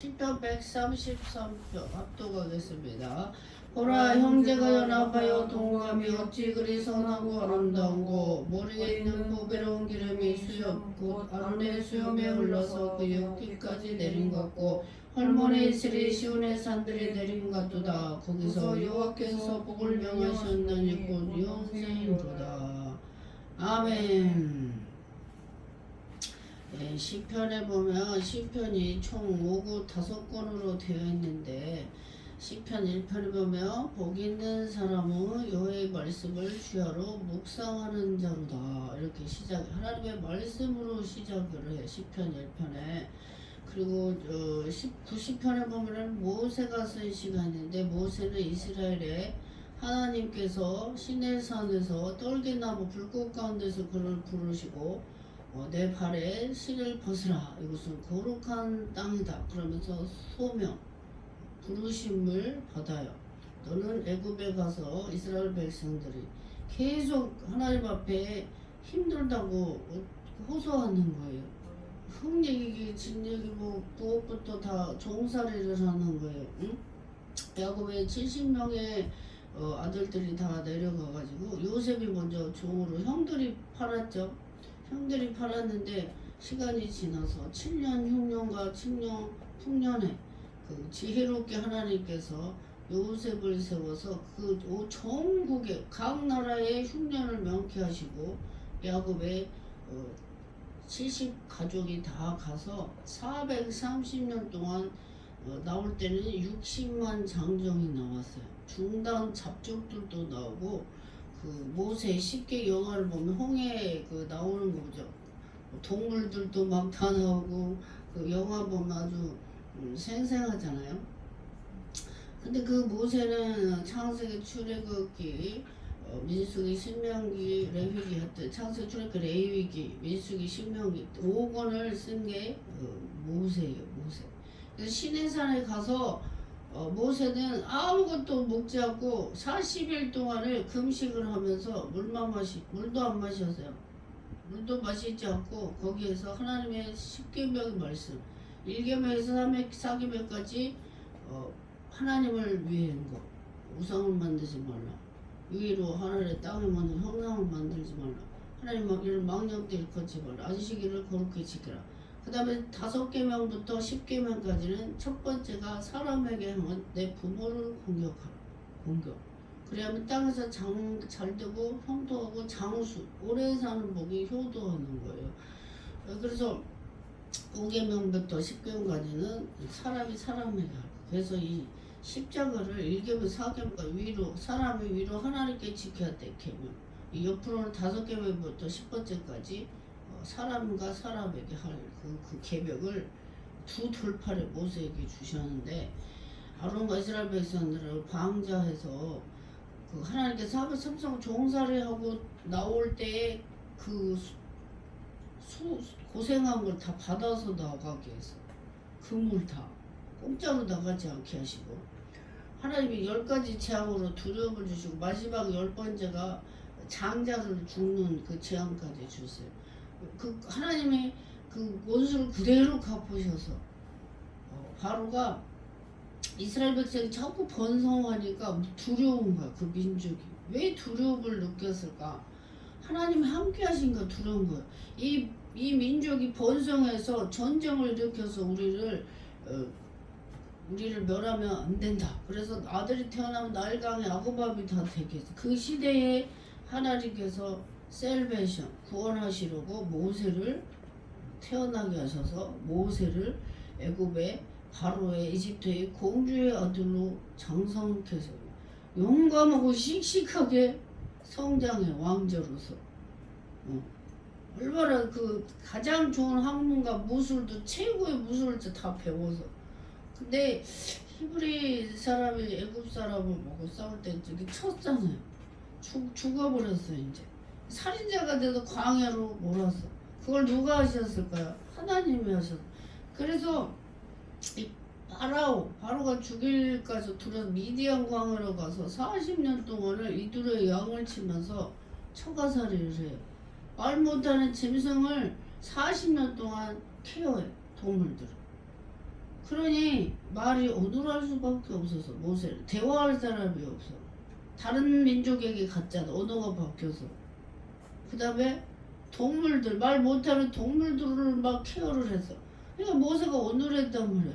시편 133편 합독하겠습니다. 보라, 형제가 연합하여 동감이 어찌 그리 선하고 아름다운고, 머리에 있는 보배로운 기름이 수염 곧 아론의 수염에 흘러서 그 옆뒤까지 내린 것 같고, 헐몬의 이슬이 시온의 산들이 내린 것 같도다. 거기서 여호와께서 복을 명하셨느니 곧 영생이로다. 아멘. 네, 시편에 보면 시편이 총 5구 5권으로 되어 있는데, 시편 1편에 보면 복 있는 사람은 여호와의 말씀을 주야로 묵상하는 자로다, 이렇게 하나님의 말씀으로 시작을 해. 시편 1편에. 그리고 19시편에 보면은 모세가 쓴 시간인데, 모세는 이스라엘에 하나님께서 시내산에서 떨기나무 불꽃 가운데서 그를 부르시고, 내 발에 실을 벗으라, 이것은 거룩한 땅이다 그러면서 소명 부르심을 받아요. 너는 애굽에 가서 이스라엘 백성들이 계속 하나님 앞에 힘들다고 호소하는 거예요. 흙 얘기기 진 얘기고 무엇부터 다 종살이를 하는 거예요. 응? 야곱의 70명의 아들들이 다 내려가가지고 요셉이 먼저 종으로, 형들이 팔았죠. 형들이 팔았는데 시간이 지나서 7년 흉년과 7년 풍년에 그 지혜롭게 하나님께서 요셉을 세워서 그 전국의 각 나라의 흉년을 명쾌하시고, 야곱의 70 가족이 다 가서 430년 동안 나올 때는 60만 장정이 나왔어요. 중단 잡족들도 나오고, 그 모세 10개 영화를 보면 홍해 그 나오는 거죠. 동물들도 막 다 나오고, 그 영화 보면 아주 생생하잖아요. 근데 그 모세는 창세기, 출애굽기, 민수기, 신명기, 레위기 하여튼 창세기, 출애굽기, 레위기, 민수기, 신명기 5권을 쓴 게 모세예요. 모세. 그래서 시내산에 가서 모세는 아무것도 먹지 않고 40일 동안을 금식을 하면서 물도 안 마셨어요. 물도 마시지 않고 거기에서 하나님의 10계명의 말씀, 1계명에서 4계명까지 하나님을 위한 거, 우상을 만들지 말라, 위로 하늘의 땅에 만든 형상을 만들지 말라, 하나님 이런 망령들 일컫지 말라, 안식일을 거룩히 지키라. 그 다음에 5계명부터 10계명까지는 첫 번째가 사람에게 행한 내 부모를 공격하라. 공격. 그래야면 땅에서 잘 되고 형통하고 장수, 오래 사는 복이 효도하는 거예요. 그래서 5계명부터 10계명까지는 사람이 사람에게 하라. 그래서 이 십자가를 1계명, 4계명까지 위로, 사람이 위로 하나님께 지켜야 돼. 계명. 이 옆으로는 5계명부터 10번째까지 사람과 사람에게 할 그 계명을 두 돌팔에 모세에게 주셨는데, 아론과 이스라엘 백성들을 방자해서 그 하나님께서 하루 삼성 종살이하고 나올 때 그 고생한 걸 다 받아서 나가게 해서 금을 다 공짜로 나가지 않게 하시고, 하나님이 10가지 재앙으로 두려움을 주시고, 마지막 10번째가 장자를 죽는 그 재앙까지 주세요. 그 하나님이 그 원수를 그대로 갚으셔서 바로가 이스라엘 백성이 자꾸 번성하니까 두려운 거야. 그 민족이 왜 두려움을 느꼈을까? 하나님이 함께 하신가 두려운 거야. 이 민족이 번성해서 전쟁을 일으켜서 우리를 멸하면 안 된다. 그래서 아들이 태어나면 나일강에 아구밥이 다 되게 해서 그 시대에 하나님께서 셀베이션 구원하시려고 모세를 태어나게 하셔서 모세를 애굽의 바로의 이집트의 공주의 아들로 장성케서 용감하고 씩씩하게 성장해 왕자로서. 얼마나 그 가장 좋은 학문과 무술도 최고의 무술을 다 배워서. 근데 히브리 사람이 애굽 사람을 보고 싸울 때 저기 쳤잖아요. 죽어버렸어요. 이제 살인자가 돼도 광야로 몰았어. 그걸 누가 하셨을까요? 하나님이 하셨어. 그래서 이 바로가 죽일까지 두려서 미디안 광야로 가서 40년 동안을 이두로의 양을 치면서 처가살이를 해요. 말 못하는 짐승을 40년 동안 케어해, 동물들을. 그러니 말이 어눌할 수밖에 없어서 모세를 대화할 사람이 없어. 다른 민족에게 갔잖아. 언어가 바뀌어서. 그 다음에 동물들, 말 못하는 동물들을 막 케어를 했어. 그러니까 모세가 어눌했단 말이야.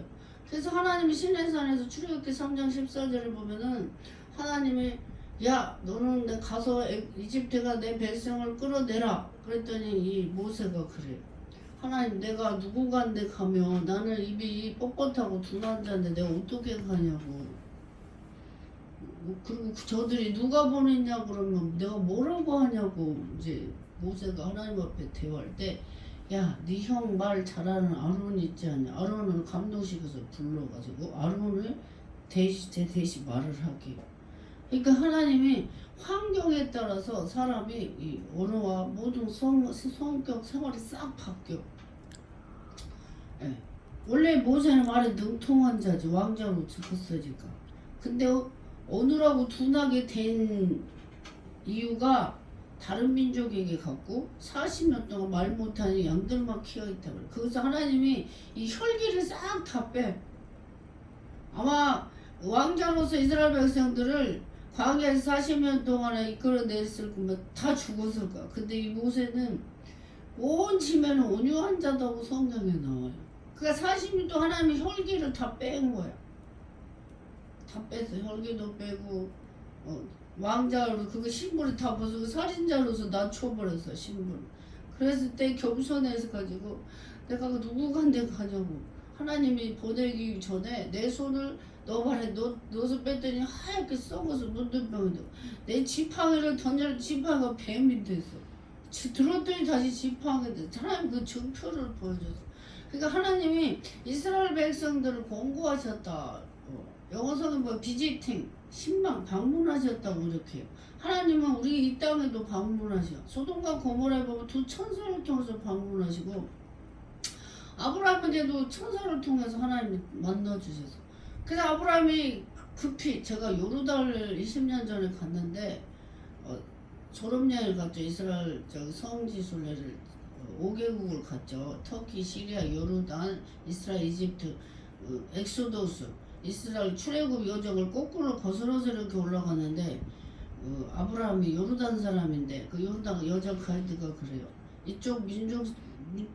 그래서 하나님이 시내산에서 출애굽기 3장 14절을 보면은 하나님이 야 너는 내 가서 이집트가 내 백성을 끌어내라 그랬더니 이 모세가 그래. 하나님 내가 누구간데 가면 나는 입이 뻣뻣하고 둔한 자인데 내가 어떻게 가냐고. 그리고 저들이 누가 보냈냐 그러면 내가 뭐라고 하냐고. 이제 모세가 하나님 앞에 대화할 때 야 네 형 말 잘하는 아론 있지 않냐. 아론을 감독실에서 불러가지고 아론을 대신 말을 하게. 그러니까 하나님이 환경에 따라서 사람이 이 언어와 모든 성격 생활이 싹 바뀌어. 예. 원래 모세는 말에 능통한 자지. 왕자로 죽었으니까. 근데 어느라고 둔하게 된 이유가 다른 민족에게 갔고 40년 동안 말 못하는 양들만 키워있다 그래. 그래서 하나님이 이 혈기를 싹 다 빼. 아마 왕자로서 이스라엘 백성들을 광야에서 40년 동안에 이끌어냈을 거면 다 죽었을 거야. 근데 이 모세는 온 지면은 온유한 자다고 성경에 나와요. 그러니까 40년 동안 하나님이 혈기를 다 뺀 거야. 다 뺐어. 혈기도 빼고 왕자로 그거 신분을 다 벗고 살인자로서 낮춰버렸어. 신분. 그랬을 때 겸손해서 가지고 내가 누구간데 가냐고. 하나님이 보내기 전에 내 손을 너 발에 넣어서 뺐더니 하얗게 썩어서 문둥병이 되고 내 지팡이를 던져 지팡이가 뱀이 됐어. 들었더니 다시 지팡이 됐어. 하나님 그 증표를 보여줬어. 그러니까 하나님이 이스라엘 백성들을 공고하셨다. 영어서는 뭐 비지팅, 신방 방문하셨다고 이렇게. 하나님은 우리 이 땅에도 방문하셔. 소돔과 고모라에 보면 두 천사를 통해서 방문하시고 아브라함에게도 천사를 통해서 하나님이 만나주셔서. 그래서 아브라함이 급히 제가 요르단을 20년 전에 갔는데 졸업여행을 갔죠. 이스라엘 성지순례를 5개국을 갔죠. 터키, 시리아, 요르단, 이스라엘, 이집트, 엑소도스, 이스라엘 출애굽 여정을 거꾸로 거슬러서 이렇게 올라가는데 아브라함이 요르단 사람인데 그 요르단 여자 가이드가 그래요. 이쪽 민족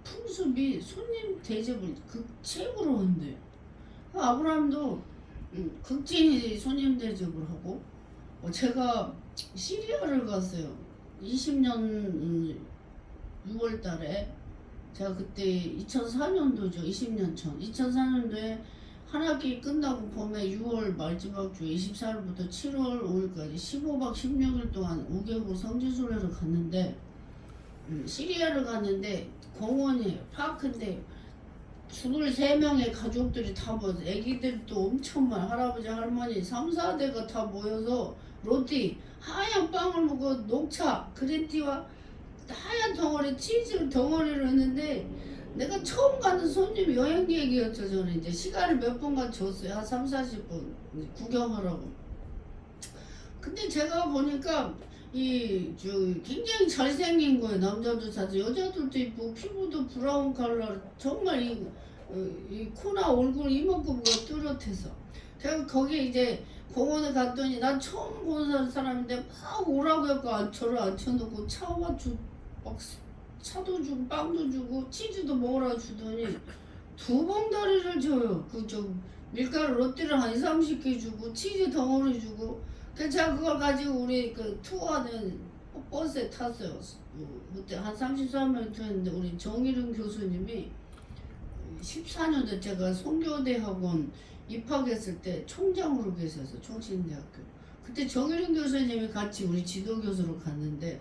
풍습이 손님 대접을 극책으로 한대요. 아브라함도 극진히 손님 대접을 하고 제가 시리아를 갔어요. 20년 6월 달에 제가 그때 2004년도죠. 20년 전 2004년도에 한 학기 끝나고 봄에 6월 마지막 주 24일부터 7월 5일까지 15박 16일 동안 5개국 성지순례를 갔는데 시리아를 갔는데 공원이에요. 파크인데 23명의 가족들이 다 모여서 애기들도 엄청 많아. 할아버지 할머니 3, 4대가 다 모여서 로티 하얀 빵을 먹고 녹차 그린티와 하얀 덩어리 치즈 덩어리를 했는데 내가 처음 가는 손님 여행객이었죠. 저는 이제 시간을 몇 분간 줬어요. 한 3, 40분 구경하라고. 근데 제가 보니까 굉장히 잘생긴 거예요. 남자도 잘생 여자들도 이쁘고 피부도 브라운 컬러 정말 이 코나 얼굴 이만큼가 뚜렷해서. 제가 거기 이제 공원에 갔더니 난 처음 보는 사람인데 막 오라고 해서 저를 앉혀놓고 막 차도 주고 빵도 주고 치즈도 먹으라 주더니 두 봉다리를 줘요. 밀가루 롯데를 한 2, 30개 주고 치즈 덩어리 주고. 그래서 제가 그걸 가지고 우리 그 투어하는 버스에 탔어요. 그때 한 33명 타는데 우리 정일훈 교수님이 14년도 제가 송교대 학원 입학했을 때 총장으로 계셔서 총신대학교. 그때 정일훈 교수님이 같이 우리 지도교수로 갔는데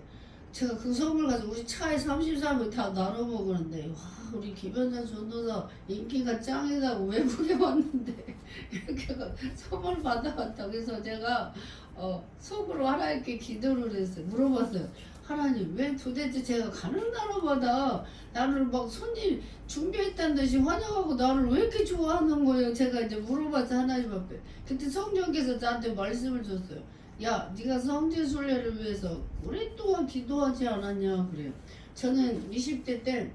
제가 그 선물 가지고 우리 차에 33명 다 나눠 먹었는데 와 우리 김현장 전도사 인기가 짱이다고 외국에 왔는데 이렇게 선물 받아왔다. 그래서 제가 속으로 하나님께 기도를 했어요. 물어봤어요. 하나님 왜 도대체 제가 가는 나라마다 나를 막 손님 준비했다는 듯이 환영하고 나를 왜 이렇게 좋아하는 거예요. 제가 이제 물어봤어요. 하나님 앞에. 그때 성령께서 저한테 말씀을 줬어요. 야 네가 성지순례를 위해서 오랫동안 기도하지 않았냐 그래요. 저는 20대 때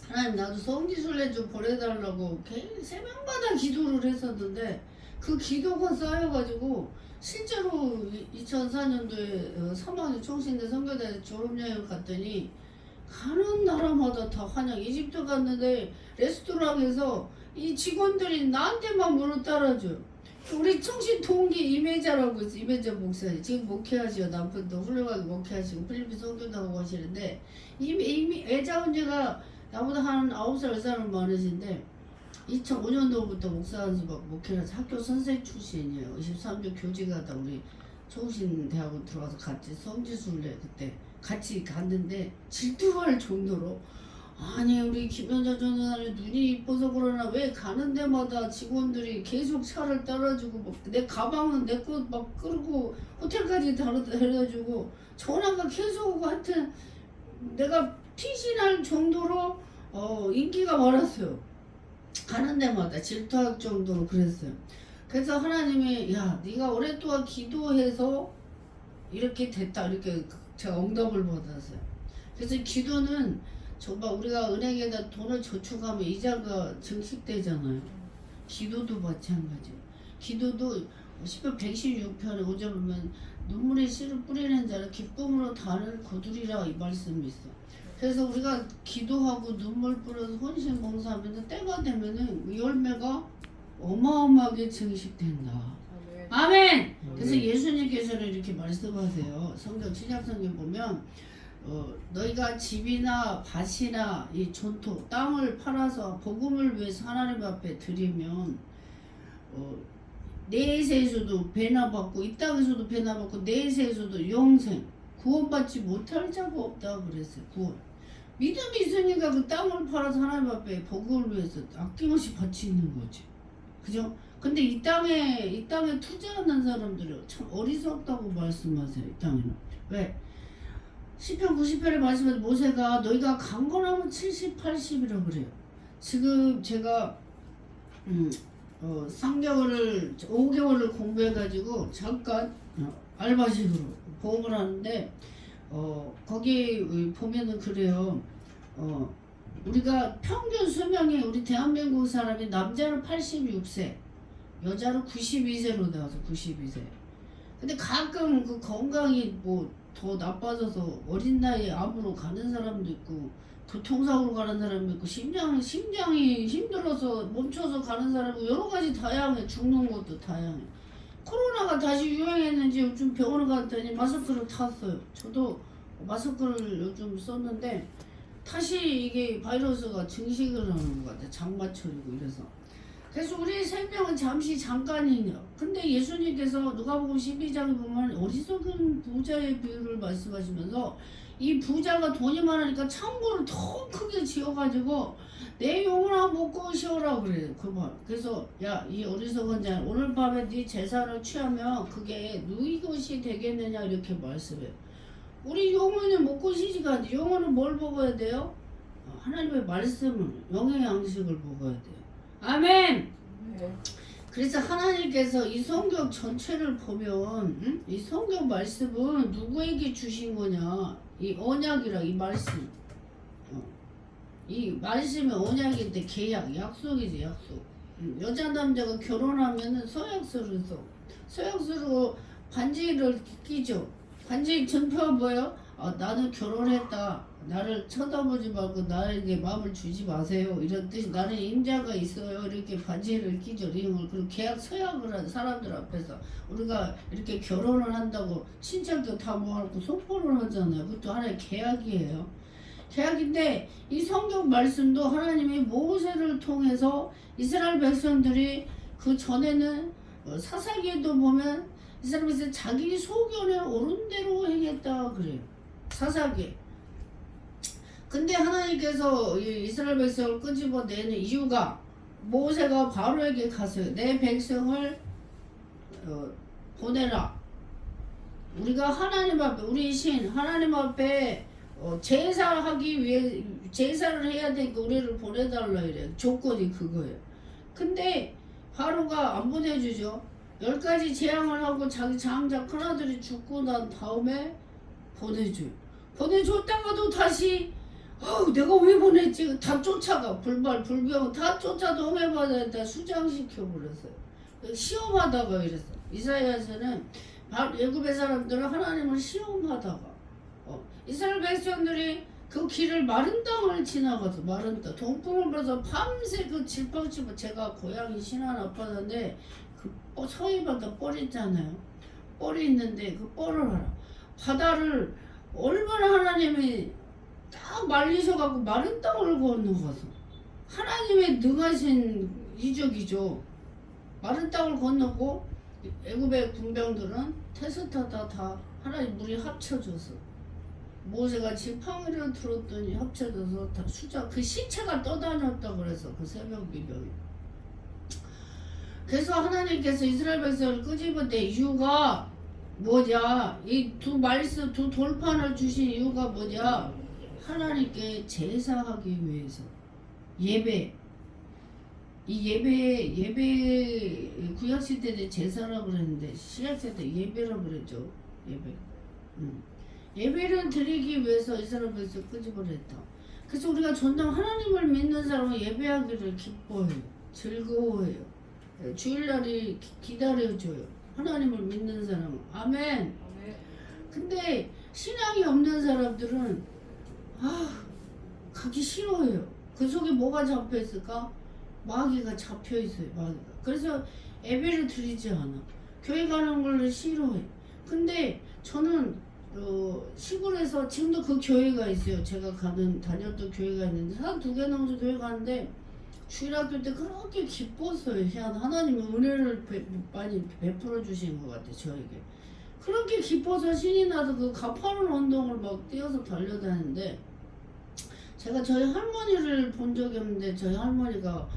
하나님 나도 성지순례 좀 보내달라고 새벽마다 기도를 했었는데 그 기도가 쌓여가지고 실제로 2004년도에 3학년 총신대 선교대 졸업여행을 갔더니 가는 나라마다 다 환영. 이집트 갔는데 레스토랑에서 이 직원들이 나한테만 물어 따라줘요. 우리 청신 동기 이매자라고 있어. 이매자 목사님 지금 목회하시고 남편도 훌륭하게 목회하시고 필리핀 선교도 하고 하시는데 이미 애자 언제가 나보다 한 9살 10살은 많으신데 2005년도부터 목사 한수박 목회를 해서 학교 선생 출신이에요. 23년 교직하다 우리 총신대학원 들어가서 같이 성지순례 그때 같이 갔는데 질투할 정도로 아니 우리 김연자 전사님 눈이 이뻐서 그러나 왜 가는 데마다 직원들이 계속 차를 따라주고 내 가방은 내 것 막 끌고 호텔까지 데려다주고 전화가 계속 오고 하여튼 내가 피신할 정도로 인기가 많았어요. 가는 데마다 질투할 정도로 그랬어요. 그래서 하나님이 야 네가 오랫동안 기도해서 이렇게 됐다 이렇게 제가 응답을 받았어요. 그래서 기도는 정말 우리가 은행에다 돈을 저축하면 이자가 증식되잖아요. 기도도 마찬가지예요. 기도도 10편 116편에 5절 보면 눈물의 씨를 뿌리는 자는 기쁨으로 단을 거두리라 이 말씀이 있어. 그래서 우리가 기도하고 눈물 뿌려서 혼신 봉사하면 때가 되면은 열매가 어마어마하게 증식된다. 아멘. 그래서 예수님께서는 이렇게 말씀하세요. 성경 신약성경 보면 너희가 집이나 밭이나 이 전토 땅을 팔아서 복음을 위해서 하나님 앞에 드리면 내세에서도 배나 받고 이 땅에서도 배나 받고 내세에서도 영생 구원받지 못할 자가 없다 그랬어요. 구원 믿음이 있으니까 그 땅을 팔아서 하나님 앞에 복음을 위해서 아낌없이 바치는 거지. 그죠? 근데 이 땅에 투자하는 사람들이 참 어리석다고 말씀하세요. 이 땅에는 왜? 시편 90편에 말씀하신 모세가 너희가 강건하면 70, 80이라고 그래요. 지금 제가 3개월을 5개월을 공부해가지고 잠깐 알바식으로 보험을 하는데 거기 보면은 그래요. 우리가 평균 수명이 우리 대한민국 사람이 남자는 86세 여자는 92세로 나와서 92세. 근데 가끔 그 건강이 뭐 더 나빠져서 어린 나이에 암으로 가는 사람도 있고 교통사고로 가는 사람도 있고 심장이 힘들어서 멈춰서 가는 사람도 여러 가지 다양해. 죽는 것도 다양해. 코로나가 다시 유행했는지 요즘 병원을 갔더니 마스크를 탔어요. 저도 마스크를 요즘 썼는데 다시 이게 바이러스가 증식을 하는 것 같아요. 장마철이고 이래서. 그래서 우리 생명은 잠깐이에요. 근데 예수님께서 누가복음 12장에 보면 어리석은 부자의 비유를 말씀하시면서 이 부자가 돈이 많으니까 창고를 더 크게 지어가지고 내 영혼아 먹고 쉬어라 그래요. 그 말. 그래서 야 이 어리석은 자 오늘 밤에 네 재산을 취하면 그게 누이 것이 되겠느냐 이렇게 말씀해요. 우리 영혼이 먹고 쉬지가 않지. 영혼은 뭘 먹어야 돼요? 하나님의 말씀을 영의 양식을 먹어야 돼요. 아멘. 그래서 하나님께서 이 성경 전체를 보면 이 성경 말씀은 누구에게 주신 거냐? 이 언약이라 이 말씀. 이 말씀이 언약인데 계약, 약속이지 약속. 여자 남자가 결혼하면은 서약서를 써. 서약서로 반지를 끼죠. 반지 증표가 뭐예요? 나는 결혼했다. 나를 쳐다보지 말고 나에게 마음을 주지 마세요. 이런 뜻이 나는 임자가 있어요. 이렇게 반지를 끼죠. 이름을. 그리고 계약 서약을 한 사람들 앞에서 우리가 이렇게 결혼을 한다고 친척도 다 모아놓고 선포를 하잖아요. 그것도 하나의 계약이에요. 계약인데 이 성경 말씀도 하나님이 모세를 통해서 이스라엘 백성들이 그 전에는 사사기에도 보면 이스라엘에서 자기 소견에 옳은 대로 행했다 그래요. 사사기. 근데 하나님께서 이스라엘 백성을 끄집어내는 이유가 모세가 바로에게 가서요. 내 백성을 보내라. 우리가 하나님 앞에 우리 신 하나님 앞에 제사하기 위해 제사를 해야 되니까 우리를 보내달라 이래. 조건이 그거예요. 근데 바로가 안 보내주죠. 10가지 재앙을 하고 자기 장자 큰아들이 죽고 난 다음에 보내줘요. 보내줬다가도 다시 내가 왜 보냈지? 다 쫓아가. 불발, 불경 다 쫓아도 험해받아야 수장시켜버렸어요. 시험하다가 이랬어. 이사야서는 애굽의 사람들은 하나님을 시험하다가 이스라엘 백성들이 그 길을 마른 땅을 지나가서 마른 땅 동풍을 불어서 밤새 그 질퍽질퍽 제가 고향이 신안 앞바다인데 그 서해바다 뻘 있잖아요. 뻘이 있는데 그 뻘을 알아. 바다를 얼마나 하나님이 딱 말리셔갖고 마른 땅을 건너가서 하나님의 능하신 이적이죠. 마른 땅을 건너고 애굽의 군병들은 테스타다 다 하나님 물이 합쳐져서 모세가 지팡이를 들었더니 합쳐져서 다 수작 그 시체가 떠다녔다 그래서 그 새벽 비명이. 그래서 하나님께서 이스라엘 백성을 끄집어내 이유가 뭐냐? 이 두 말씀 두 돌판을 주신 이유가 뭐냐? 하나님께 제사하기 위해서 예배. 이 예배 구약시대 때 제사라고 그랬는데 신약시대 예배라고 그랬죠. 예배. 예배를 드리기 위해서 이스라엘 백성 끄집어냈다. 그래서 우리가 전당 하나님을 믿는 사람은 예배하기를 기뻐해요. 즐거워해요. 주일날이 기다려줘요. 하나님을 믿는 사람은. 아멘. 근데 신앙이 없는 사람들은 가기 싫어해요. 그 속에 뭐가 잡혀있을까? 마귀가 잡혀있어요. 마귀가. 그래서 예배를 드리지 않아. 교회 가는 걸 싫어해. 근데 저는 시골에서 지금도 그 교회가 있어요. 제가 다녔던 교회가 있는데 한 2개 넘어서 교회 가는데 주일학교 때 그렇게 기뻤어요. 하나님의 은혜를 많이 베풀어 주신 것 같아요. 저에게. 그렇게 기뻐서 신이 나서 그 가파른 언덕을 막 뛰어서 달려다니는데 제가 저희 할머니를 본 적이 없는데 저희 할머니가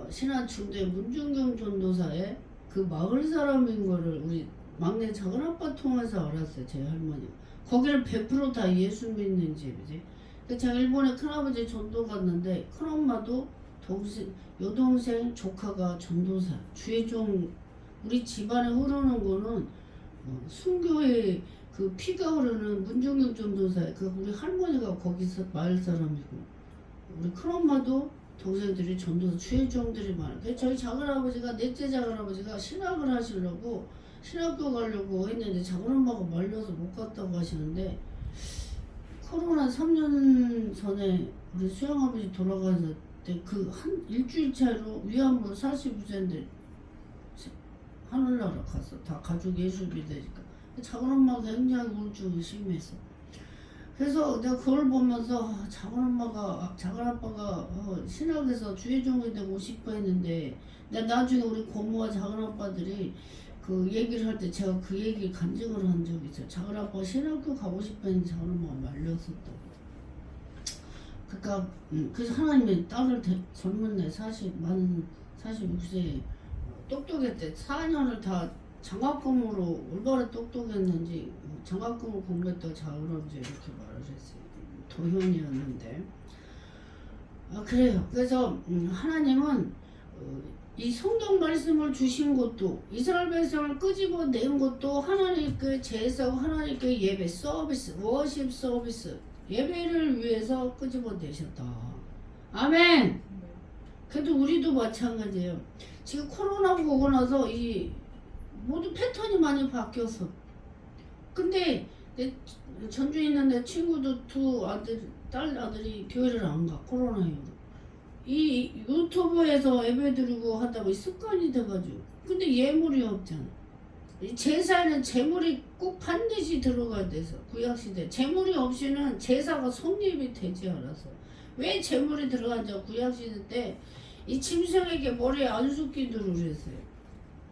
신안 중대 문중경 전도사의 그 마을 사람인 거를 우리 막내 작은아빠 통해서 알았어요. 제 할머니가. 거기를 100% 다 예수 믿는 집이지. 제가 일본에 큰아버지 전도 갔는데 큰엄마도 여동생 조카가 전도사. 주의종 우리 집안에 흐르는 거는 순교의 그 피가 흐르는 문중경 전도사의 그 우리 할머니가 거기서 마을 사람이고 우리 큰엄마도 동생들이 전도사 주의종들이 많아요. 그래서 저희 작은아버지가 넷째 작은아버지가 신학을 하시려고 신학교 가려고 했는데 작은엄마가 말려서 못 갔다고 하시는데 코로나 3년 전에 우리 수영아버지 돌아가셨을 때 그 한 일주일 차이로 위안부 49세인데 하늘나라 갔어. 다 가족 예술비 되니까. 작은엄마가 굉장히 우울증이 심했어. 그래서 내가 그걸 보면서 작은아빠가 신학에서 주의종이 되고 싶어 했는데 내가 나중에 우리 고모와 작은아빠들이 그 얘기를 할 때 제가 그 얘기 간증을 한 적이 있어요. 작은아빠가 신학교 가고 싶어 했는데 작은엄마가 말렸었다고. 그러니까 그래서 하나님의 딸을 젊은 애 46세에 똑똑했대. 4년을 다 장학금으로 얼마나 똑똑했는지 장학금을 공부했다고 작은아버지 이렇게 말을 했어요. 도현이었는데 그래요. 그래서 하나님은 이 성경 말씀을 주신 것도 이스라엘 백성을 끄집어낸 것도 하나님께 제사하고 하나님께 예배 서비스 워십 서비스 예배를 위해서 끄집어내셨다. 아멘. 그래도 우리도 마찬가지예요. 지금 코로나 오고 나서 이 모두 패턴이 많이 바뀌었어. 근데 내 전주에 있는 내 친구도 딸 아들이 교회를 안 가. 코로나 이후로. 이 유튜브에서 예배 드리고 하다 보니 습관이 돼가지고. 근데 예물이 없잖아. 이 제사는 제물이 꼭 반드시 들어가야 돼서 구약시대 제물이 없이는 제사가 성립이 되지 않았어. 왜 제물이 들어간지 구약시대 때 이 짐승에게 머리에 안수기도를 했어요.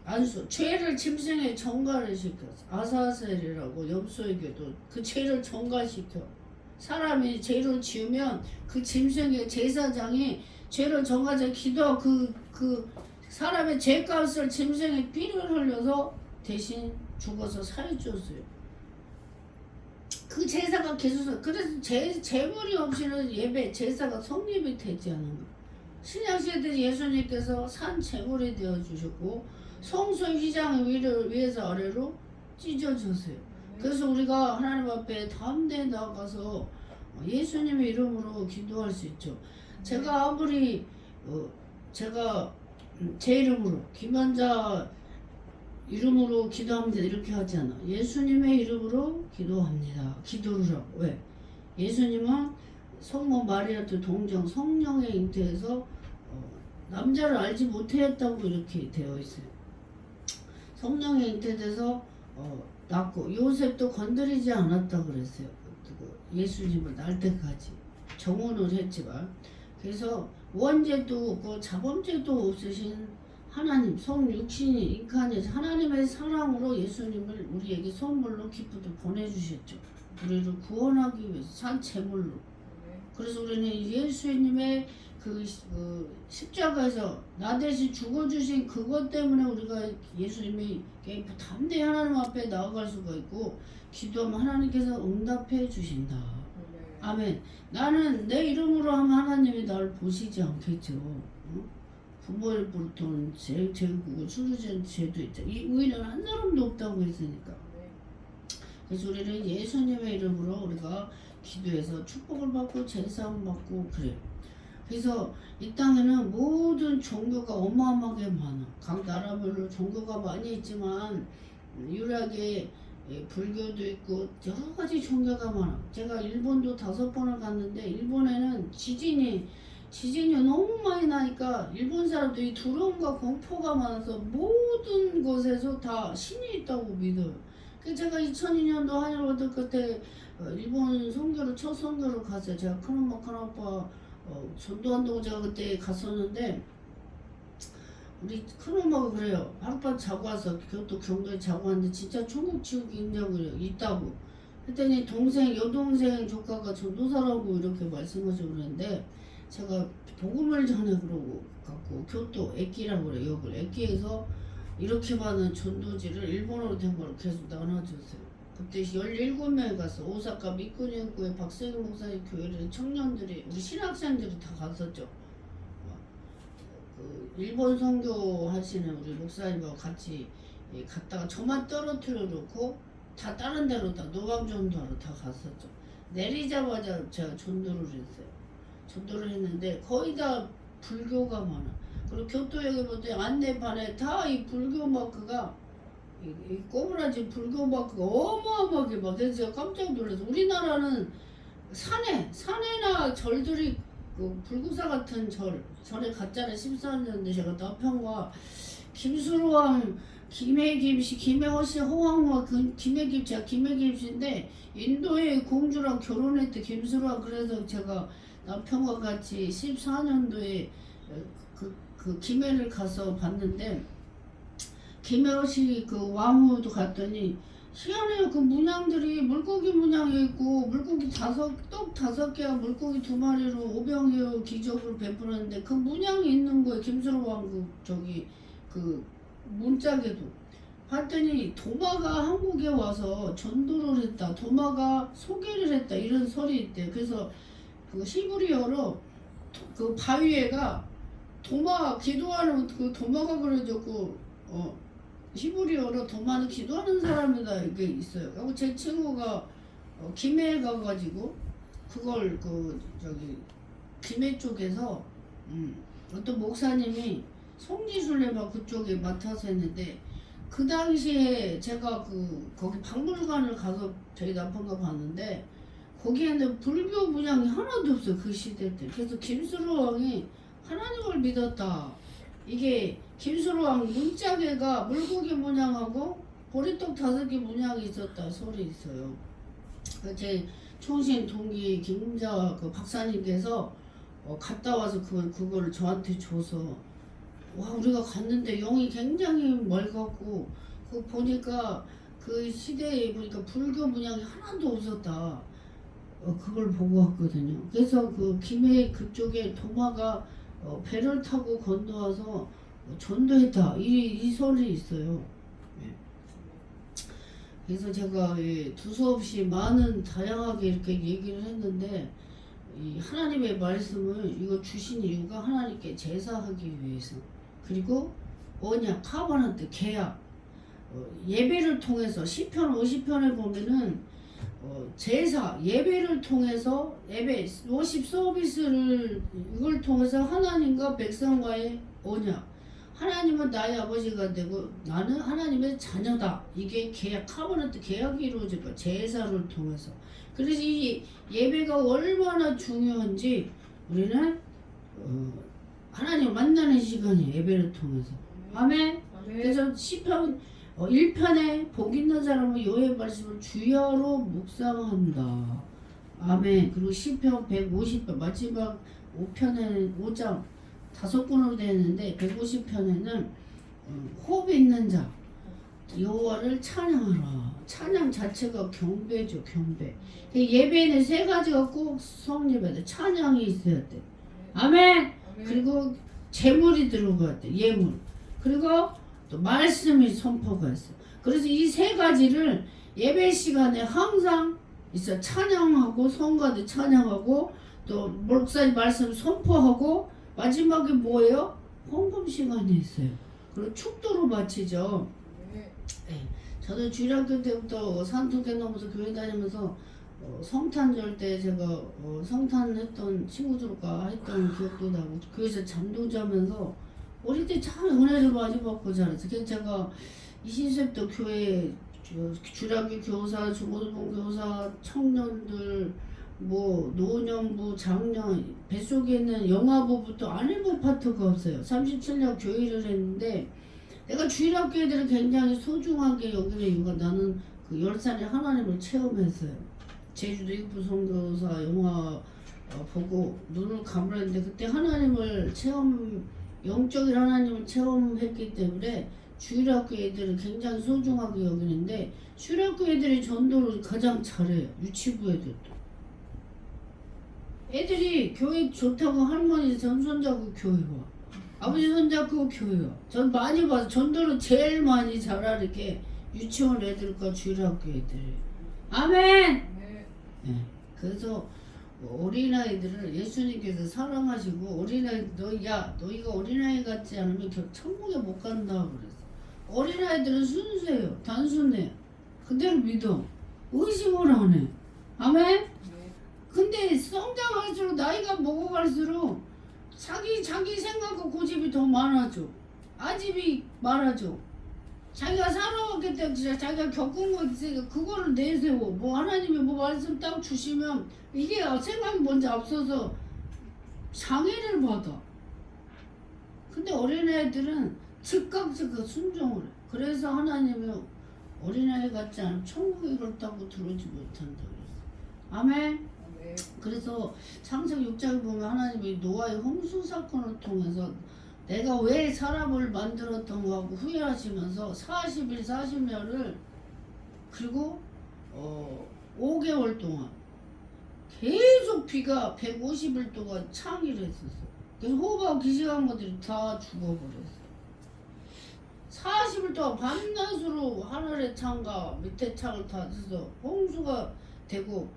안수 죄를 짐승에 전가를 시켰어. 아사셀이라고 염소에게도 그 죄를 전가시켜. 사람이 죄를 지으면 그 짐승의 제사장이 죄를 전가해서 기도하고 그 사람의 죄값을 짐승의 피를 흘려서 대신 죽어서 살해줬어요. 그 제사가 계속 그래서 제물이 없이는 예배 제사가 성립이 되지 않은 거예요. 신약시대 예수님께서 산 제물이 되어 주셨고 성소 휘장 위에서 아래로 찢어졌어요. 그래서 우리가 하나님 앞에 담대히 나아가서 예수님의 이름으로 기도할 수 있죠. 제가 아무리 제가 제 이름으로 김환자 이름으로 기도합니다 이렇게 하잖아. 예수님의 이름으로 기도합니다. 기도를 하고. 왜? 예수님은 성모 마리아도 동정 성령에 잉태해서 남자를 알지 못했다고 이렇게 되어 있어요. 성령에 잉태돼서 낳고 요셉도 건드리지 않았다 그랬어요. 예수님을 낳을 때까지 정혼을 했지만, 그래서 원죄도 없고 자범죄도 없으신 하나님 성육신이 인카네이션 하나님의 사랑으로 예수님을 우리에게 선물로 기쁘게 보내주셨죠. 우리를 구원하기 위해서 산 제물로. 그래서 우리는 예수님의 그 십자가에서 나 대신 죽어주신 그것 때문에 우리가 예수님에게 담대히 하나님 앞에 나아갈 수가 있고, 기도하면 하나님께서 응답해 주신다. 아멘. 나는 내 이름으로 하면 하나님이 나를 보시지 않겠죠. 부모를 부르던 제국을 수르전 죄도 있죠. 이 의인은 한 사람도 없다고 했으니까. 그래서 우리는 예수님의 이름으로 우리가 기도해서 축복을 받고 제사함 받고 그래요. 그래서 이 땅에는 모든 종교가 어마어마하게 많아. 각 나라별로 종교가 많이 있지만 유일하게 불교도 있고 여러 가지 종교가 많아. 제가 일본도 5번을 갔는데 일본에는 지진이 너무 많이 나니까 일본 사람들이 두려움과 공포가 많아서 모든 곳에서 다 신이 있다고 믿어요. 그래서 제가 2002년도 한일 월드컵 때 일본 선교를 첫 선교를 갔어요. 제가 큰엄마 큰아빠 전도한다고 제가 그때 갔었는데, 우리 큰엄마가 그래요. 하룻밤 자고 와서 교토 경도에 자고 왔는데 진짜 천국 지옥이 있냐고 그래요. 있다고. 그랬더니 여동생 조카가 전도사라고 이렇게 말씀하시고 그러는데, 제가 복음을 전해 그러고 갖고 교토 에키라고 그래요. 역을 에키에서 이렇게 많은 전도지를 일본어로 된 걸 계속 나눠줬어요. 그때 17명이 갔어. 오사카 미쿠니쿠의 박세기 목사님 교회를 청년들이 우리 신학생들이 다 갔었죠. 그 일본 선교 하시는 우리 목사님하고 같이 갔다가 저만 떨어뜨려 놓고 다 다른 데로 다 노방 전도하러 다 갔었죠. 내리자마자 제가 전도를 했어요. 전도를 했는데 거의 다 불교가 많아. 그리고 교토역에 보면 안내판에 다 이 불교 마크가 이 꼬부라지 불교 마크가 어마어마하게 막. 그래서 제가 깜짝 놀라서, 우리나라는 산에나 절들이 그 불구사 같은 절에 갔잖아요. 14년대 제가 남편과 김수로왕 김해김씨 김해허씨 호황과 김해김 제가 김해김씨인데 인도의 공주랑 결혼했대 김수로왕. 그래서 제가 남편과 같이 14년도에 그 김해를 가서 봤는데, 김해허씨 그 왕후도 갔더니 희한해요. 그 문양들이 물고기 문양이 있고 물고기 떡 5개와 물고기 2마리로 오병이어 기적을 베푸는데 그 문양이 있는 거예요. 김수로 왕국 그 문짝에도. 봤더니 도마가 한국에 와서 전도를 했다. 도마가 소개를 했다. 이런 설이 있대요. 그래서 그 히브리어로 그 바위에가 기도하는 그 도마가 그려졌고, 히브리어로 도마는 기도하는 사람이다 이게 있어요. 그리고 제 친구가 김해에 가가지고 그걸 김해 쪽에서 어떤 목사님이 송지순례만 그쪽에 맡아서 했는데, 그 당시에 제가 거기 박물관을 가서 저희 남편과 봤는데 거기에는 불교 문양이 하나도 없어요. 그 시대 때. 그래서 김수로 왕이 하나님을 믿었다. 이게 김수로 왕 문짝에가 물고기 문양하고 보리떡 5개 문양이 있었다 소리 있어요. 제 총신 동기 김자 그 박사님께서 갔다 와서 그거를 저한테 줘서, 와 우리가 갔는데 영이 굉장히 맑았고 그 보니까 그 시대에 보니까 불교 문양이 하나도 없었다. 그걸 보고 왔거든요. 그래서 그 김해 그쪽에 도마가 배를 타고 건너와서 전도했다. 이 설이 있어요. 예. 그래서 제가 두서없이 많은 다양하게 이렇게 얘기를 했는데, 이 하나님의 말씀을 이거 주신 이유가 하나님께 제사하기 위해서, 그리고 언약, 카바나트, 계약, 예배를 통해서 시편 50편에 보면은 제사 예배를 통해서 예배 워십 서비스를 이걸 통해서 하나님과 백성과의 언약, 하나님은 나의 아버지가 되고 나는 하나님의 자녀다, 이게 계약, 카버넌트 계약이 이루어질 거야, 제사를 통해서. 그래서 이 예배가 얼마나 중요한지 우리는 하나님을 만나는 시간이 예배를 통해서. 아멘. 그래서 시편 1편에 복 있는 사람은 여호와의 말씀을 주야로 묵상한다. 아멘. 그리고 시편 150편 마지막 5장 5권으로 되어 있는데 150편에는 호흡 있는 자 여호와를 찬양하라. 찬양 자체가 경배죠, 경배. 예배는 세 가지가 꼭 성립해야, 찬양이 있어야 돼. 아멘. 그리고 제물이 들어가야 돼, 예물. 그리고 또 말씀이 선포가 있어. 그래서 이 세 가지를 예배 시간에 항상 있어. 찬양하고, 성가대 찬양하고, 또 목사님 말씀 선포하고, 마지막에 뭐예요? 헌금 시간이 있어요. 그리고 축도로 마치죠. 네. 저도 주일학교 때부터 산토개 넘어서 교회 다니면서 성탄절 때 제가 성탄했던 친구들과 했던 기억도 나고, 교회에서 잠도 자면서 어릴 때 참 은혜를 많이 받고 자랐어요. 그래서 제가 20세부터 교회 주일학교 교사, 중고등부 교사, 청년들, 뭐 노년부, 장년, 뱃속에 있는 영아부부터 안 해본 파트가 없어요. 37년 교회를 했는데 내가 주일학교 애들을 굉장히 소중하게 여기는 이유가, 나는 그 10살에 하나님을 체험했어요. 제주도 일부 선교사 영화 보고 눈을 감으랬는데 그때 하나님을 영적인 하나님을 체험했기 때문에 주일학교 애들을 굉장히 소중하게 여기는데, 주일학교 애들이 전도를 가장 잘해요. 유치부 애들도. 애들이 교회 좋다고 할머니 전 손잡고 교회 와. 아버지 손잡고 교회 와. 전 많이 봐서 전도를 제일 많이 잘하는 게 유치원 애들과 주일학교 애들. 아멘! 네. 그래서 어린아이들을 예수님께서 사랑하시고, 너희가 어린아이 같지 않으면 천국에 못 간다 그랬어. 어린아이들은 순수해요. 단순해요. 그대로 믿어. 의심을 안 해. 아멘? 근데 성장할수록, 나이가 먹어갈수록 자기 생각과 고집이 더 많아져. 아집이 많아져. 자기가 살아왔기 때문에 자기가 겪은 거 있으니까 그거를 내세워. 뭐 하나님이 뭐 말씀 딱 주시면 이게 생각이 먼저 앞서서 장애를 받아. 근데 어린애들은 즉각 순종을 해. 그래서 하나님이 어린아이 같지 않으면 천국에 이렇다고 들어오지 못한다 그랬어. 아멘. 그래서 창세기 6장에 보면 하나님이 노아의 홍수 사건을 통해서 내가 왜 사람을 만들었던 거하고 후회하시면서 40일 40년을, 그리고 5개월 동안 계속 비가 150일 동안 창의를 했었어. 그래서 호흡하고 기생학모들이 다 죽어버렸어. 40일 동안 밤낮으로 하늘의 창과 밑에 창을 다 해서 홍수가 되고,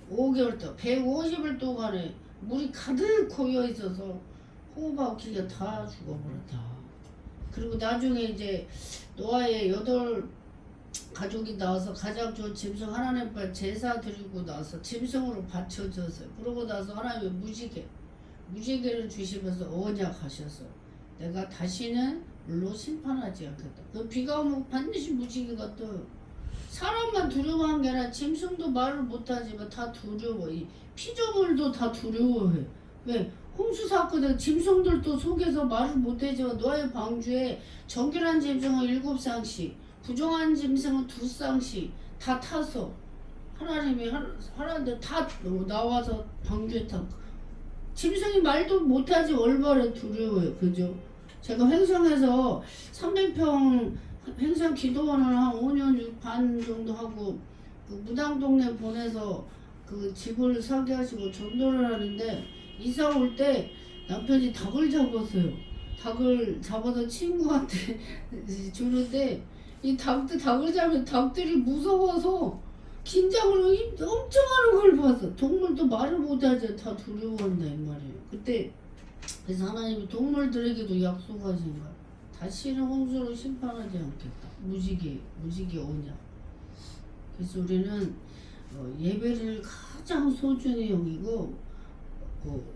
5개월 동안 150일 동안에 물이 가득 고여 있어서 호흡하고 기가 다 죽어버렸다. 그리고 나중에 이제 노아의 8 가족이 나와서 가장 좋은 짐승 하나님 앞에 제사 드리고 나서 짐승으로 바쳐졌어요. 그러고 나서 하나님의 무지개를 주시면서 언약하셔서 내가 다시는 물로 심판하지 않겠다. 그 비가 오면 반드시 무지개가 떠요. 사람만 두려워한 게 아니라 짐승도 말을 못하지만 다 두려워. 이 피조물도 다 두려워해. 왜? 홍수 사건에 짐승들도 속에서 말을 못하지만 노아의 방주에 정결한 짐승은 7쌍씩, 부정한 짐승은 2쌍씩 다 타서 하나님이 하나님들 다 나와서 방주에 타. 짐승이 말도 못하지 얼마나 두려워요. 그죠? 제가 횡성에서 300평 횡성 기도원을 한 5년 반 정도 하고, 그 무당동네 보내서 그 집을 설계하시고 전도를 하는데, 이사 올 때 남편이 닭을 잡았어요. 닭을 잡아서 친구한테 주는데, 이 닭을 잡으면 닭들이 무서워서 긴장을 엄청 하는 걸 봤어. 동물도 말을 못하지, 다 두려워한다 이 말이에요. 그때 그래서 하나님이 동물들에게도 약속하신 거야. 다시는 홍수로 심판하지 않겠다. 무지개 언약. 그래서 우리는 예배를 가장 소중히 여기고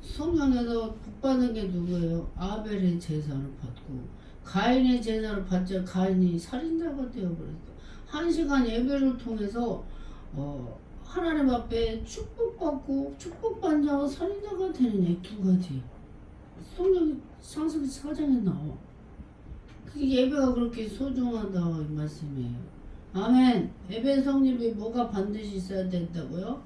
성경에서 복받은 게 누구예요? 아벨의 제사를 받고 가인의 제사를 받자 가인이 살인자가 되어버렸어. 1시간 예배를 통해서 하나님 앞에 축복받고 축복받은 자가 살인자가 되는 이 2가지 성경 창세기 4장에 나와. 그 예배가 그렇게 소중하다 이 말씀이에요. 아멘. 예배 성립이 뭐가 반드시 있어야 된다고요?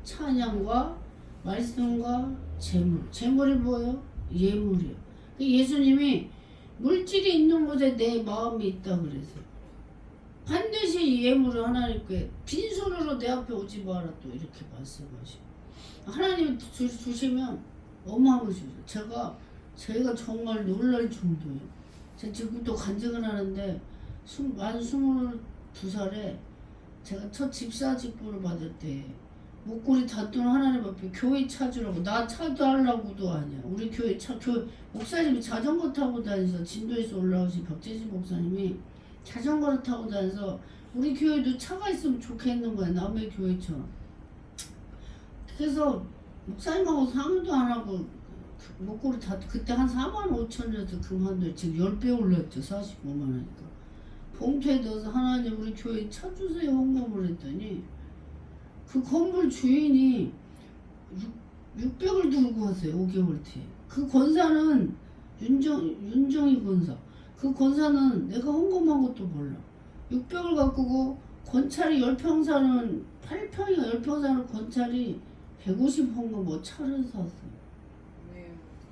찬양과 말씀과 재물. 재물이 뭐예요? 예물이요. 예수님이 물질이 있는 곳에 내 마음이 있다 그랬어요. 반드시 예물을 하나님께 빈손으로 내 앞에 오지 마라 또 이렇게 말씀하시고 하나님이 주시면 어마어마하게 주세요. 제가 정말 놀랄 정도예요. 제가 지금도 간증을 하는데 만 22살에 제가 첫 집사 직분을 받을 때 목걸이 다투는 하나님 앞에 교회 찾으라고 나 차도 하려고도 아니야. 우리 교회 목사님이 자전거 타고 다니서 진도에서 올라오신 박재진 목사님이 자전거를 타고 다녀서 우리 교회도 차가 있으면 좋겠는 거야. 남의 교회처럼. 그래서 목사님하고 상의도 안 하고 목걸이 다 그때 한 45,000원에서 그만둬. 지금 10배 올랐죠. 45만 원이니까. 봉투에 넣어서 하나님 우리 교회 차 주세요 헌금을 했더니 그 건물 주인이 600을 들고 왔어요. 5개월 뒤에. 그 권사는 윤정희 권사. 그 권사는 내가 헌금한 것도 몰라. 600을 갖고 권찰이 10평 사는 8평이가 10평 사는 권찰이 150 헌금 차를 샀어요.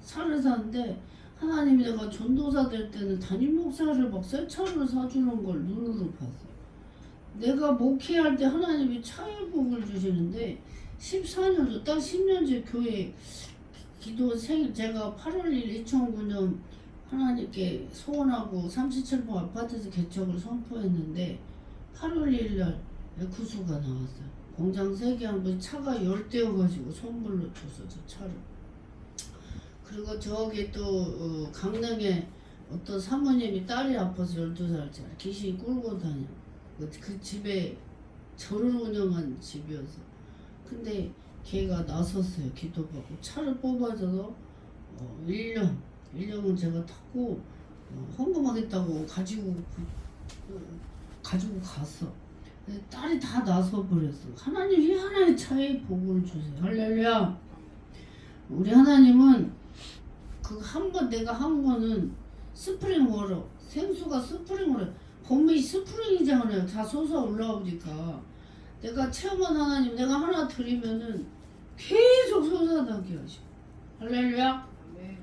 차를 샀는데 하나님이 내가 전도사 될 때는 담임 목사를 막 새 차를 사주는 걸 눈으로 봤어요. 내가 목회할 때 하나님이 차의 복을 주시는데 14년째 딱 10년째 교회 기도 생일 제가 8월 1일 2009년 하나님께 소원하고 37평 아파트에서 개척을 선포했는데 8월 1일 날 에쿠스가 나왔어요. 공장 3개 한 번 차가 10대여가지고 선물로 줬어 저 차를. 그리고 저기 또 강릉에 어떤 사모님이 딸이 아파서 12살짜리 귀신이 끌고 다녀. 그 집에 절을 운영한 집이어서 근데 걔가 나섰어요. 기도받고 차를 뽑아줘서 1년은 제가 타고 헌금하겠다고 가지고 갔어. 근데 딸이 다 나서버렸어. 하나님이 하나의 차에 복을 주세요. 할렐루야. 우리 하나님은 그 한 번 내가 한 거는 스프링 워러 생수가 스프링 워러 봄이 스프링이잖아요. 다 솟아 올라오니까 내가 체험한 하나님 내가 하나 드리면은 계속 솟아나게 하시고 할렐루야. 네.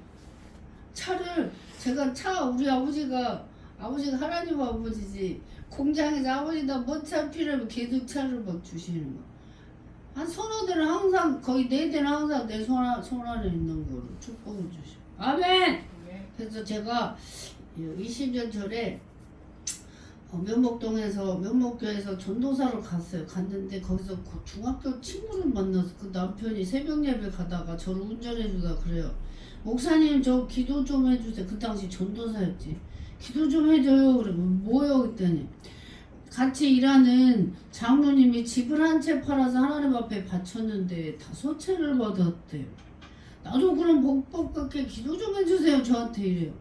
차를 제가 우리 아버지가 하나님 아버지지 공장에서 아버지 나 뭔 차 필요하면 계속 차를 막 주시는 거. 한 서너 대는 항상 거의 4대는 항상 내 손 안에 있는 거로 축복을 주시고 아멘. 그래서 제가 20년 전에 면목교에서 전도사로 갔는데 거기서 중학교 친구를 만나서 그 남편이 새벽 예배 가다가 저를 운전해 주다 그래요. 목사님 저 기도 좀 해주세요. 그 당시 전도사였지. 기도 좀 해줘요. 그래 뭐요? 그랬더니 같이 일하는 장로님이 집을 한 채 팔아서 하나님 앞에 바쳤는데 5채를 받았대요. 나도 그럼 복법 같게 기도 좀 해주세요. 저한테 이래요.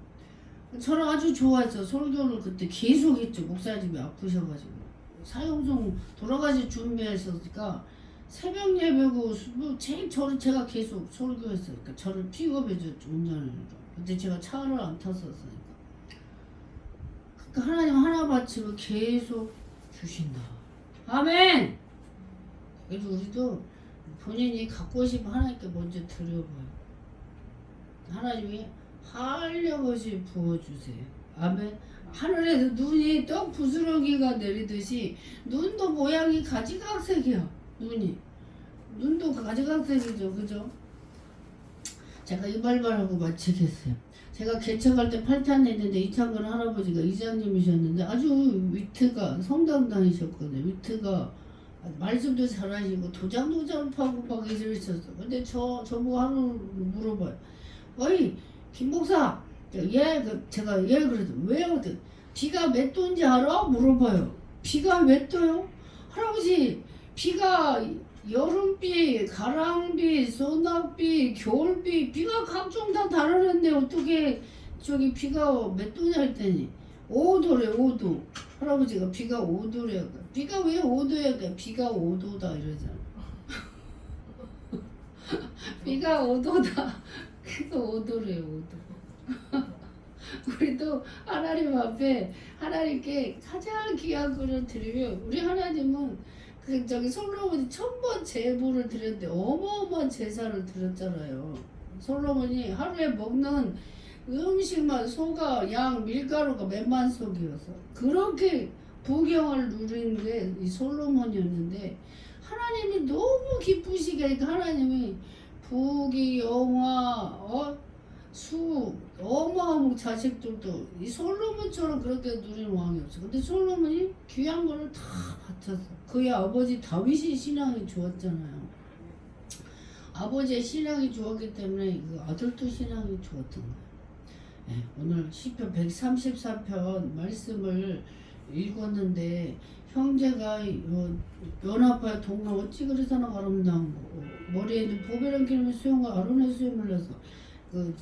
저를 아주 좋아했어. 설교를 그때 계속 했죠. 목사님이 아프셔가지고 사형송 돌아가실 준비했으니까 새벽 예배고 제가 계속 설교했어요. 그러니까 저를 픽업해줬죠. 운전을. 근데 제가 차를 안 탔었으니까. 그러니까 하나님 하나 바치면 계속 주신다. 아멘. 그래서 우리도 본인이 갖고 싶은 하나님께 먼저 드려봐요. 하나님이 한량없이 부어주세요. 아멘. 하늘에서 눈이 떡 부스러기가 내리듯이 눈도 모양이 가지각색이야. 눈도 가지각색이죠. 그죠? 제가 이 말만 하고 마치겠어요. 제가 개척할 때 8탄 했는데 이창근 할아버지가 이장님이셨는데 아주 위트가 성당 다니셨거든요. 위트가 말씀도 잘하시고 도장도 잘 파고 막 이러셨어. 근데 저보고 하루 물어봐요. 어이 김 목사 제가 그래도 왜요? 비가 몇 도인지 알아? 물어봐요. 비가 몇 도요? 할아버지 비가 여름비, 가랑비, 소낙비, 겨울비, 비가 각종 다 다르는데 어떻게 저기 비가 몇 도냐 했더니 5도래 5도. 할아버지가 비가 5도래. 비가 왜 5도야? 비가 5도다 이러잖아. 비가 5도다. 그래서 5도래 5도. 우리도 하나님 앞에 하나님께 가장 귀한 것을 드리면 우리 하나님은 그 저기 솔로몬이 1000번 제물을 드렸는데 어마어마한 제사를 드렸잖아요. 솔로몬이 하루에 먹는 음식만 소가 양 밀가루가 몇만 속이어서 그렇게 부경을 누린 게 이 솔로몬이었는데 하나님이 너무 기쁘시게 하니까 하나님이 부귀 영화 수 어마어마한 자식들도 이 솔로몬처럼 그렇게 누리는 왕이 없어. 근데 솔로몬이 귀한 거를 다 바쳤어. 그의 아버지 다윗이 신앙이 좋았잖아요. 아버지의 신앙이 좋았기 때문에 그 아들도 신앙이 좋았던 거예요. 네, 오늘 시편 134편 말씀을 읽었는데 형제가 연합하여 동로 어찌 그리서나 아름다운 거 머리에는 보배랑 기름의 수염과 아론의 수염을 내서 그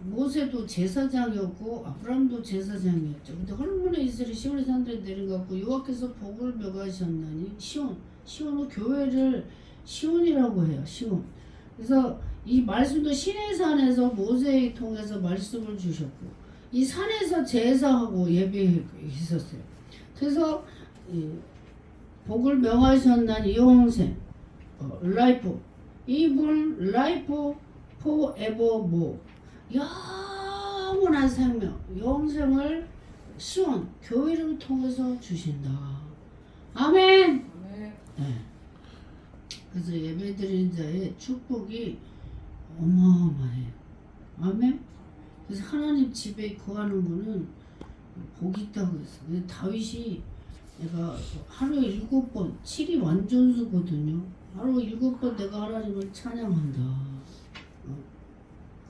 모세도 제사장이었고 아브람도 제사장이었죠. 근데 헐문의 이스라엘 시온의 산들에 내린 것 같고 여호와께서 복을 명하셨나니 시온은 교회를 시온이라고 해요. 시온. 그래서 이 말씀도 시내 산에서 모세를 통해서 말씀을 주셨고 이 산에서 제사하고 예배했었어요. 그래서 복을 명하셨나니 영생 라이프 이불 라이프 포에버모 영원한 생명 영생을 시온 교회를 통해서 주신다. 아멘. 네. 그래서 예배드리는 자의 축복이 어마어마해요. 아멘. 그래서 하나님 집에 거하는 거는 복이 있다고 했어. 근데 다윗이 내가 하루에 7번 7이 완전수거든요. 하루에 7번 내가 하나님을 찬양한다.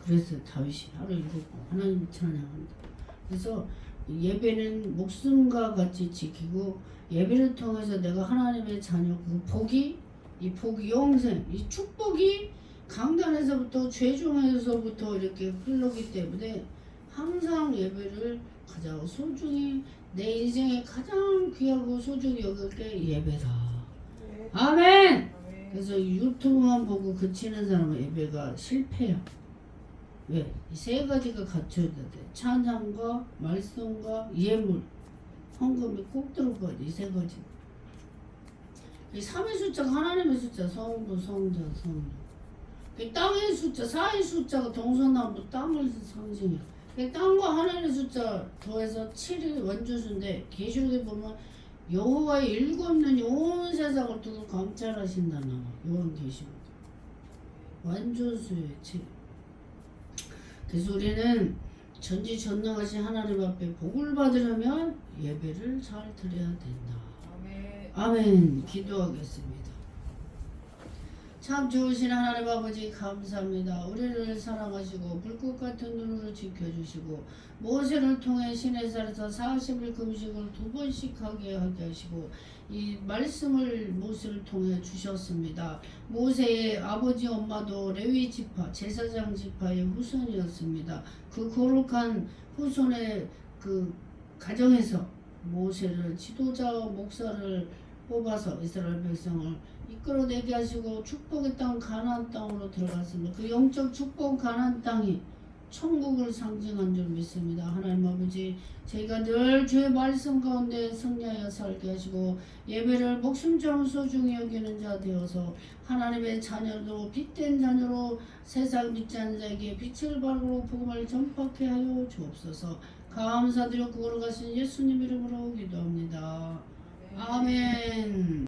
그래서 다윗이 하루 7번 하나님 찬양한다. 그래서 예배는 목숨과 같이 지키고 예배를 통해서 내가 하나님의 자녀 그 복이 이 복이 영생 이 축복이 강단에서부터 죄중에서부터 이렇게 흐르기 때문에 항상 예배를 가장 소중히 내 인생에 가장 귀하고 소중히 여길 게 예배다. 아멘. 그래서 유튜브만 보고 그치는 사람은 예배가 실패야. 왜? 이 세 가지가 갖춰야 돼. 찬양과 말씀과 예물, 헌금이 꼭 들어가야 돼. 이 세 가지. 이 3의 숫자가 하나님의 숫자, 성부, 성자, 성령. 이 땅의 숫자, 4의 숫자가 동서남북 땅을 상징해. 이 땅과 하나님의 숫자 더해서 7이 원주수인데 계시록에 보면 여호와의 일곱눈이 온 세상을 두고 감찰하신다나 요한계시록 완주수의 7. 그래서 우리는 전지전능하신 하나님 앞에 복을 받으려면 예배를 잘 드려야 된다. 아멘. 기도하겠습니다. 참 좋으신 하나님 아버지 감사합니다. 우리를 사랑하시고 불꽃 같은 눈으로 지켜주시고 모세를 통해 시내산에서 40일 금식을 2번씩 하게 하시고 이 말씀을 모세를 통해 주셨습니다. 모세의 아버지 엄마도 레위 지파 제사장 지파의 후손이었습니다. 그 거룩한 후손의 그 가정에서 모세를 지도자 목사를 뽑아서 이스라엘 백성을 이끌어내게 하시고 축복의 땅 가나안 땅으로 들어갔습니다. 그 영적 축복 가나안 땅이 천국을 상징한 줄 믿습니다. 하나님 아버지 저희가 늘 주의 말씀 가운데 승리하여 살게 하시고 예배를 목숨처럼 소중히 여기는 자 되어서 하나님의 자녀로 빛된 자녀로 세상 믿지 않는 자에게 빛을 발고 복음을 전파케 하여 주옵소서. 감사드려 구원을 가신 예수님 이름으로 기도합니다. 아멘.